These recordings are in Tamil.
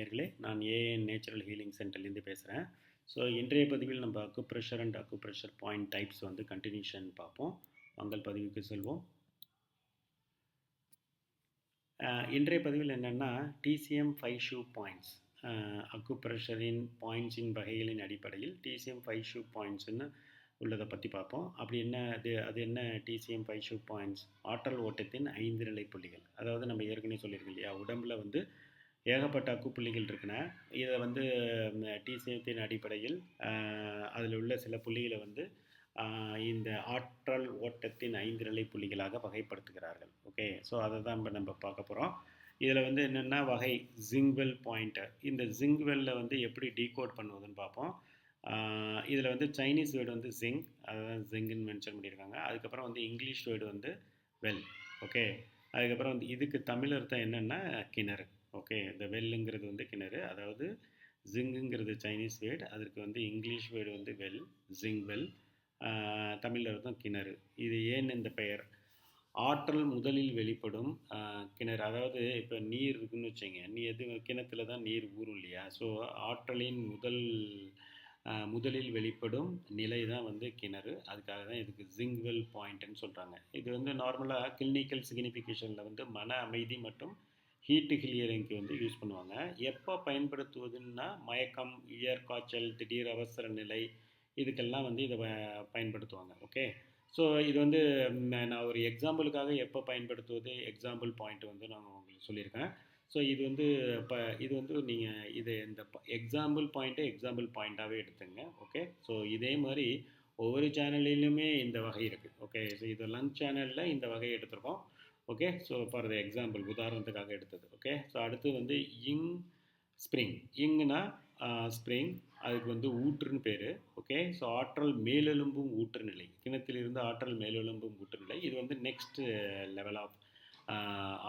நேயர்களே, நான் ஏஎன் நேச்சுரல் ஹீலிங் சென்டர்லேருந்து பேசுகிறேன். ஸோ இன்றைய பதிவில் நம்ம acupressure and acupressure point types வந்து கண்டினியூஷன் பார்ப்போம். வாங்கள் பதிவுக்கு செல்வோம். இன்றைய பதிவில் என்னென்னா டிசிஎம் 5 ஷூ பாயிண்ட்ஸ், அக்குப்ரெஷரின் பாயிண்ட்ஸின் வகைகளின் அடிப்படையில் டிசிஎம் 5 ஷூ பாயிண்ட்ஸ்னு உள்ளதை பற்றி பார்ப்போம். அப்படி என்ன அது என்ன டிசிஎம் 5 ஷூ பாயிண்ட்ஸ்? ஆற்றல் ஓட்டத்தின் 5 நிலை புள்ளிகள். அதாவது நம்ம ஏற்கனவே சொல்லியிருக்கோம் இல்லையா, உடம்பில் வந்து ஏகப்பட்ட அக்கு புள்ளிகள் இருக்குன்னா இதை வந்து டிசிஎத்தின் அடிப்படையில் அதில் உள்ள சில புள்ளிகளை வந்து இந்த ஆற்றல் ஓட்டத்தின் 5 நிலை புள்ளிகளாக வகைப்படுத்துகிறார்கள். ஓகே, ஸோ அதை தான் நம்ம பார்க்க போகிறோம். இதில் வந்து என்னென்னா வகை ஜிங்வெல் பாயிண்டர். இந்த ஜிங்வெல்லில் வந்து எப்படி டீகோட் பண்ணுவதுன்னு பார்ப்போம். இதில் வந்து சைனீஸ் வேர்டு வந்து ஜிங், அதான் ஜிங்குன்னு மென்ஷன் பண்ணியிருக்காங்க. அதுக்கப்புறம் வந்து இங்கிலீஷ் வேர்டு வந்து வெல். ஓகே, அதுக்கப்புறம் வந்து இதுக்கு தமிழ் அர்த்தம் என்னென்னா கிணறு. ஓகே, இந்த வெல்லுங்கிறது வந்து கிணறு, அதாவது ஜிங்குங்கிறது சைனீஸ் வேர்டு, அதற்கு வந்து இங்கிலீஷ் வேர்டு வந்து வெல், ஜிங் வெல், தமிழ் அர்த்தம் கிணறு. இது ஏன் இந்த பெயர்? ஆற்றல் முதலில் வெளிப்படும் கிணறு. அதாவது இப்போ நீர் இருக்குன்னு வச்சுங்க, எது கிணத்துல தான் நீர் ஊறும் இல்லையா? ஸோ ஆற்றலின் முதலில் வெளிப்படும் நிலை தான் வந்து கிணறு. அதுக்காக தான் இதுக்கு ஜிங்வெல் பாயிண்ட்னு சொல்கிறாங்க. இது வந்து நார்மலாக கிளினிக்கல் சிக்னிஃபிகேஷனில் வந்து மன அமைதி மற்றும் ஹீட்டு கிளியரிங்க்கு வந்து யூஸ் பண்ணுவாங்க. எப்போ பயன்படுத்துவதுன்னா மயக்கம், உயர் காய்ச்சல், திடீர் அவசர நிலை, இதுக்கெல்லாம் வந்து இதை பயன்படுத்துவாங்க. ஓகே, ஸோ இது வந்து நான் ஒரு எக்ஸாம்பிளுக்காக எப்போ பயன்படுத்துவது எக்ஸாம்பிள் பாயிண்ட் வந்து நான் உங்களுக்கு சொல்லியிருக்கேன். ஸோ இது வந்து நீங்கள் இந்த எக்ஸாம்பிள் பாயிண்ட்டாகவே எடுத்துங்க. ஓகே, ஸோ இதே மாதிரி ஒவ்வொரு சேனல்லையுமே இந்த வகை இருக்குது. ஓகே, ஸோ இது லஞ்ச் சேனலில் இந்த வகையை எடுத்துருக்கோம். Okay, so for the example, உதாரணத்துக்காக எடுத்தது. ஓகே, ஸோ அடுத்து வந்து ஸ்ப்ரிங். இங்குனா ஸ்ப்ரிங், அதுக்கு வந்து ஊற்றுன்னு பேர். ஓகே, ஸோ ஆற்றல் மேலெழும்பும் ஊற்று நிலை, கிணத்திலிருந்து ஆற்றல் மேலெழும்பும் ஊற்று நிலை. இது வந்து நெக்ஸ்ட் லெவல் ஆஃப்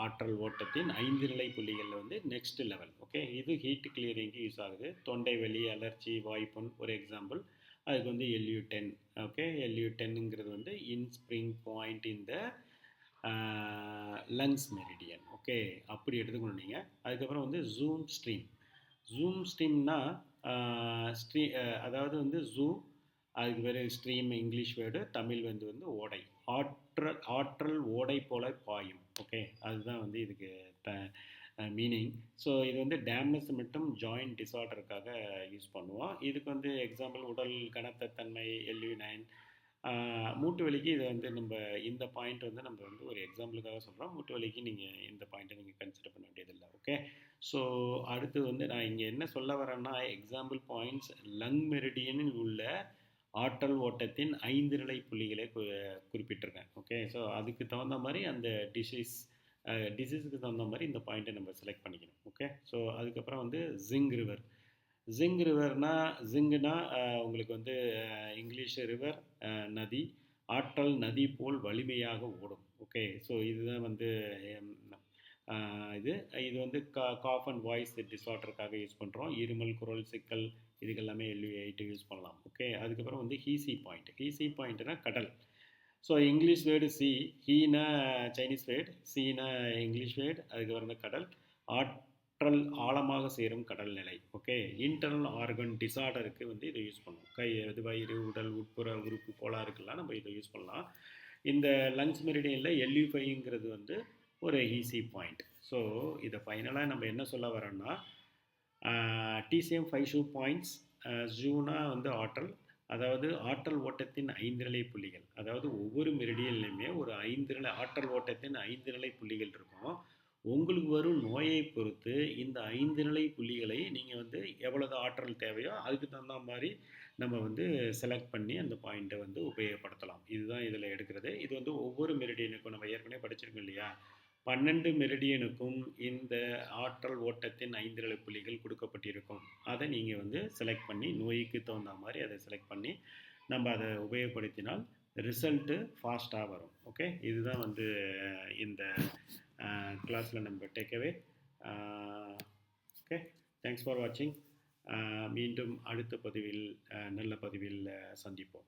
ஆற்றல் ஓட்டத்தின் 5 நிலை புள்ளிகளில் வந்து நெக்ஸ்ட் லெவல். ஓகே, இது ஹீட் கிளியரிங்க்கு யூஸ் ஆகுது. தொண்டை வலி, அலர்ஜி, வாய்ப்புண் ஒரு எக்ஸாம்பிள். அதுக்கு வந்து LU10. ஓகே, LU10ங்கிறது வந்து இன் ஸ்ப்ரிங் பாயிண்ட் இந்த லங்ஸ் மெரிடியன். ஓகே, அப்படி எடுத்துக்கணும் நீங்கள். அதுக்கப்புறம் வந்து ஜூம் ஸ்ட்ரீம்னா அதாவது வந்து அதுக்கு வேறு ஸ்ட்ரீம் இங்கிலீஷ் வேர்டு, தமிழ் வந்து ஓடை. ஆற்றல் ஓடை போல பாயும். ஓகே, அதுதான் வந்து இதுக்கு மீனிங். ஸோ இது வந்து டேம்னஸ் மற்றும் ஜாயிண்ட் டிஸார்டருக்காக யூஸ் பண்ணுவோம். இதுக்கு வந்து எக்ஸாம்பிள் உடல் கனத்த தன்மை, LU9. மூட்டு வலிக்கு இதை வந்து நம்ம இந்த பாயிண்ட் வந்து நம்ம வந்து ஒரு எக்ஸாம்பிளுக்காக சொல்கிறோம். மூட்டு வலிக்கு நீங்கள் இந்த பாயிண்ட்டை நீங்கள் கன்சிடர் பண்ண வேண்டியதில்லை. ஓகே, ஸோ அடுத்து வந்து நான் இங்கே என்ன சொல்ல வரேன்னா எக்ஸாம்பிள் பாயிண்ட்ஸ் லங் மெரிடியனில் உள்ள ஆற்றல் ஓட்டத்தின் 5 நிலை புள்ளிகளை குறிப்பிட்டிருக்கேன். ஓகே, ஸோ அதுக்கு தகுந்த மாதிரி அந்த டிசீஸுக்கு தகுந்த மாதிரி இந்த பாயிண்ட்டை நம்ம செலக்ட் பண்ணிக்கணும். ஓகே, ஸோ அதுக்கப்புறம் வந்து ஜிங் ரிவர்னா உங்களுக்கு வந்து இங்கிலீஷ் ரிவர், நதி, ஆற்றல் நதி போல் வலிமையாக ஓடும். ஓகே, ஸோ இதுதான் வந்து இது வந்து காஃப் அண்ட் வாய்ஸ் டிஸார்டருக்காக யூஸ் பண்ணுறோம். இருமல், குரல் சிக்கல், இதுக்கெல்லாமே LU8 யூஸ் பண்ணலாம். ஓகே, அதுக்கப்புறம் வந்து ஹீசி பாயிண்ட்னா கடல். ஸோ இங்கிலீஷ் வேர்டு ஹீனா சைனீஸ் வேர்டு, சீனா இங்கிலீஷ் வேர்டு, அதுக்கப்புறம் வந்து கடல். ஆற்றல் ஆழமாக சேரும் கடல் நிலை. ஓகே, இன்டர்னல் ஆர்கன் டிஸார்டருக்கு வந்து இதை யூஸ் பண்ணுவோம். வயிறு, உடல் உட்புற உறுப்பு கோளாறுக்கெல்லாம் நம்ம இதை யூஸ் பண்ணலாம். இந்த லங்ஸ் மெரிடியனில் LU5ங்கிறது வந்து ஒரு ஈஸி பாயிண்ட். ஸோ இதை ஃபைனலாக நம்ம என்ன சொல்ல வரோன்னா டிசிஎம் 5 ஷூ பாயிண்ட்ஸ். ஜூனா வந்து ஆற்றல், அதாவது ஆற்றல் ஓட்டத்தின் 5 நிலை புள்ளிகள். அதாவது ஒவ்வொரு மெரிடியன்லையுமே ஒரு 5 நிலை ஆற்றல் ஓட்டத்தின் 5 நிலை புள்ளிகள் இருக்கும். உங்களுக்கு வரும் நோயை பொறுத்து இந்த 5 நிலை புள்ளிகளை நீங்கள் வந்து எவ்வளவு ஆற்றல் தேவையோ அதுக்கு தகுந்த மாதிரி நம்ம வந்து செலக்ட் பண்ணி அந்த பாயிண்ட்டை வந்து உபயோகப்படுத்தலாம். இதுதான் இதில் எடுக்கிறது. இது வந்து ஒவ்வொரு மெரிடியனுக்கும் நம்ம ஏற்கனவே படிச்சிருக்கோம் இல்லையா, 12 மெரிடியனுக்கும் இந்த ஆற்றல் ஓட்டத்தின் 5 நிலை புள்ளிகள் கொடுக்கப்பட்டிருக்கும். அதை நீங்கள் வந்து செலக்ட் பண்ணி நோய்க்கு தகுந்த மாதிரி அதை செலக்ட் பண்ணி நம்ம அதை உபயோகப்படுத்தினால் ரிசல்ட்டு ஃபாஸ்ட்டாக வரும். ஓகே, இதுதான் வந்து இந்த கிளாஸில் நம்ம டேக்அவே. ஓகே, தேங்க்ஸ் ஃபார் வாட்சிங். மீண்டும் அடுத்த பதிவில் நல்ல பதிவில் சந்திப்போம்.